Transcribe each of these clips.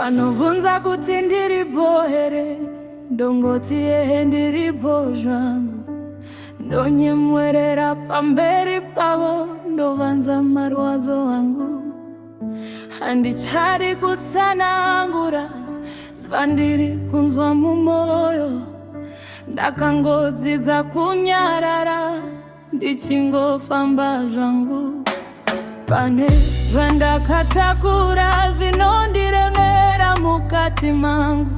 Vanovunza kuti ndiripo here, ndongoti ehe ndiripo zvangu. Ndonyemwerera pamberi pavo, ndovanza marwadzo angu. Handichari kutsanangura zvandiri kunzwa mumoyo. Ndakangodzidza kunyarara, ndichingofamba zvangu. Pane zvandakatakura zvinondiremera mukati mangu.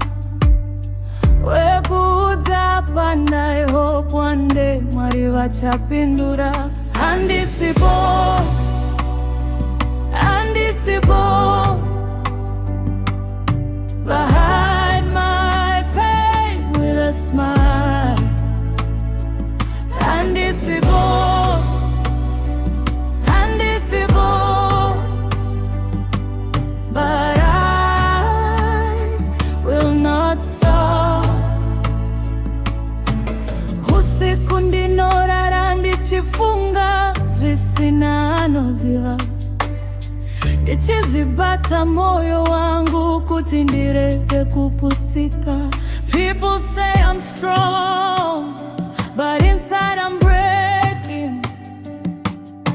Wekuudza pandai hope one day Mwari vachapindura. Handisipo, handisipo. Behind my pain with a smile. Handisipo, handisipo. But I will not stop. Usiku ndinorara ndichifunga zvisina anoziva. Ndichizvibata moyo wangu kuti ndireke kuputsika. People say I'm strong, but inside I'm breaking.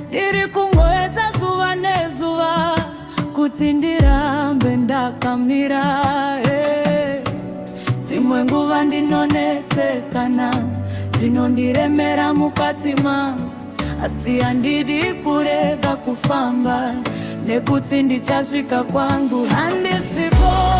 Ndiri kungoedza zuva nezuva kuti ndirambe ndakamira. Dzimwe nguva ndinonetsekana, zinondiremera mukati mangu. Asi handidi kurega kufamba, nekuti ndichasvika kwangu. Handisipo.